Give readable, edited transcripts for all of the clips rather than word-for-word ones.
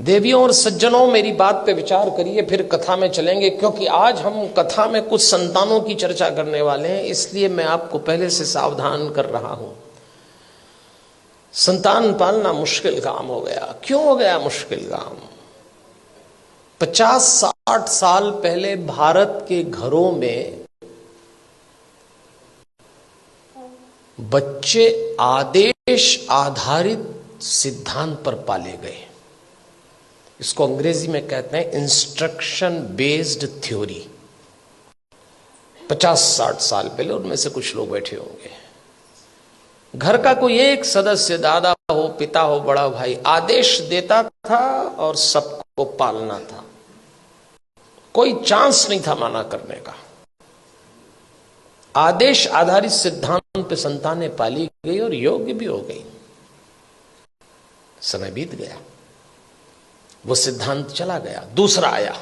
देवियों और सज्जनों, मेरी बात पे विचार करिए, फिर कथा में चलेंगे। क्योंकि आज हम कथा में कुछ संतानों की चर्चा करने वाले हैं, इसलिए मैं आपको पहले से सावधान कर रहा हूं। संतान पालना मुश्किल काम हो गया। क्यों हो गया मुश्किल काम? 50-60 साल पहले भारत के घरों में बच्चे आदेश आधारित सिद्धांत पर पाले गए। इसको अंग्रेजी में कहते हैं इंस्ट्रक्शन बेस्ड थ्योरी। 50-60 साल पहले, उनमें से कुछ लोग बैठे होंगे, घर का कोई एक सदस्य, दादा हो, पिता हो, बड़ा भाई, आदेश देता था और सबको पालना था। कोई चांस नहीं था माना करने का। आदेश आधारित सिद्धांत पे संतानें पाली गई और योग्य भी हो गई। समय बीत गया, वो सिद्धांत चला गया, दूसरा आया।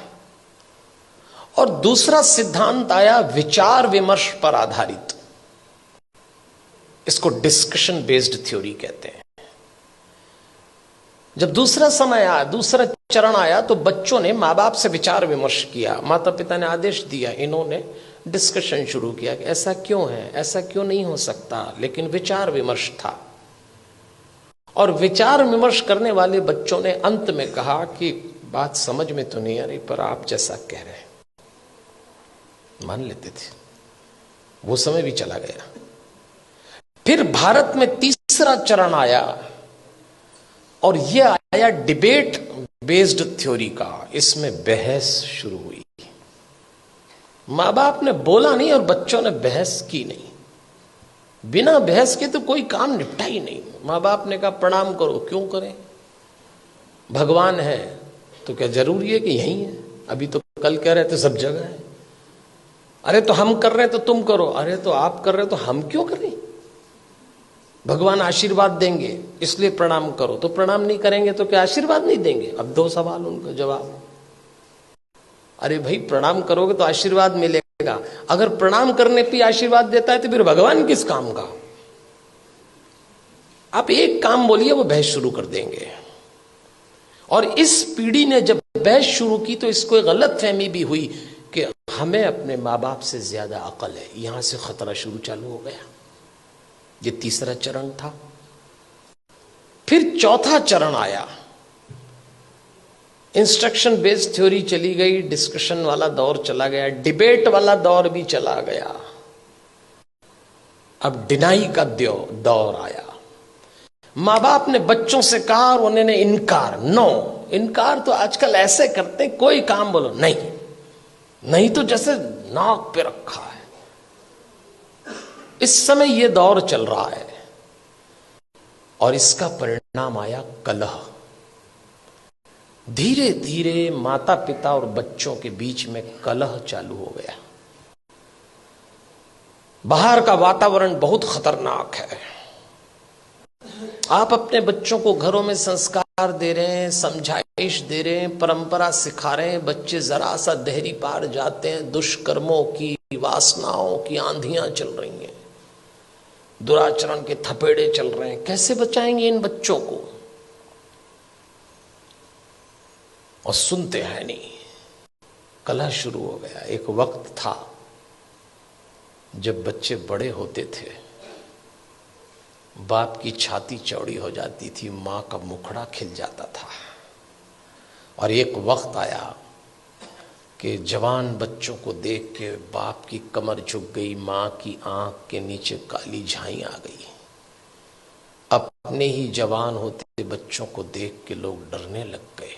और दूसरा सिद्धांत आया विचार विमर्श पर आधारित। इसको डिस्कशन बेस्ड थ्योरी कहते हैं। जब दूसरा समय आया, दूसरा चरण आया, तो बच्चों ने मां बाप से विचार विमर्श किया। माता पिता ने आदेश दिया, इन्होंने डिस्कशन शुरू किया कि ऐसा क्यों है, ऐसा क्यों नहीं हो सकता। लेकिन विचार विमर्श था, और विचार विमर्श करने वाले बच्चों ने अंत में कहा कि बात समझ में तो नहीं आ रही, पर आप जैसा कह रहे हैं मान लेते थे। वो समय भी चला गया। फिर भारत में तीसरा चरण आया, और यह आया डिबेट बेस्ड थ्योरी का। इसमें बहस शुरू हुई। मां बाप ने बोला नहीं और बच्चों ने बहस की नहीं। बिना बहस के तो कोई काम निपटा ही नहीं। मां बाप ने कहा प्रणाम करो, क्यों करें? भगवान है तो क्या जरूरी है कि यही है? अभी तो कल कह रहे थे सब जगह है। अरे तो हम कर रहे हैं तो तुम करो। अरे तो आप कर रहे हो तो हम क्यों करें? भगवान आशीर्वाद देंगे इसलिए प्रणाम करो। तो प्रणाम नहीं करेंगे तो क्या आशीर्वाद नहीं देंगे? अब दो सवाल, उनका जवाब। अरे भाई, प्रणाम करोगे तो आशीर्वाद मिलेगा। अगर प्रणाम करने पे आशीर्वाद देता है तो फिर भगवान किस काम का? आप एक काम बोलिए, वो बहस शुरू कर देंगे। और इस पीढ़ी ने जब बहस शुरू की तो इसको एक गलत फहमी भी हुई कि हमें अपने माँ बाप से ज्यादा अकल है। यहां से खतरा शुरू चालू हो गया। ये तीसरा चरण था। फिर चौथा चरण आया। इंस्ट्रक्शन बेस्ड थ्योरी चली गई, डिस्कशन वाला दौर चला गया, डिबेट वाला दौर भी चला गया। अब डिनाई का दौर आया। मां बाप ने बच्चों से कहा और उन्होंने इनकार। नो, इनकार तो आजकल ऐसे करते हैं, कोई काम बोलो नहीं, नहीं तो जैसे नाक पे रखा है। इस समय यह दौर चल रहा है, और इसका परिणाम आया कलह। धीरे धीरे माता पिता और बच्चों के बीच में कलह चालू हो गया। बाहर का वातावरण बहुत खतरनाक है। आप अपने बच्चों को घरों में संस्कार दे रहे हैं, समझाइश दे रहे हैं, परंपरा सिखा रहे हैं। बच्चे जरा सा देहरी पार जाते हैं, दुष्कर्मों की, वासनाओं की आंधियां चल रही हैं, दुराचरण के थपेड़े चल रहे हैं। कैसे बचाएंगे इन बच्चों को? और सुनते हैं नहीं। कलह शुरू हो गया। एक वक्त था जब बच्चे बड़े होते थे, बाप की छाती चौड़ी हो जाती थी, मां का मुखड़ा खिल जाता था। और एक वक्त आया कि जवान बच्चों को देख के बाप की कमर झुक गई, मां की आंख के नीचे काली झाई आ गई। अपने ही जवान होते बच्चों को देख के लोग डरने लग गए,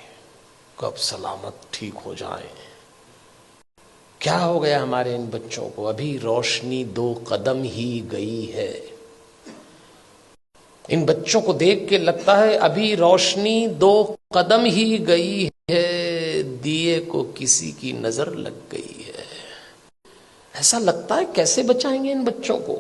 कब सलामत ठीक हो जाए। क्या हो गया हमारे इन बच्चों को? अभी रोशनी 2 कदम ही गई है। इन बच्चों को देख के लगता है अभी रोशनी 2 कदम ही गई है, दिए को किसी की नजर लग गई है। ऐसा लगता है। कैसे बचाएंगे इन बच्चों को?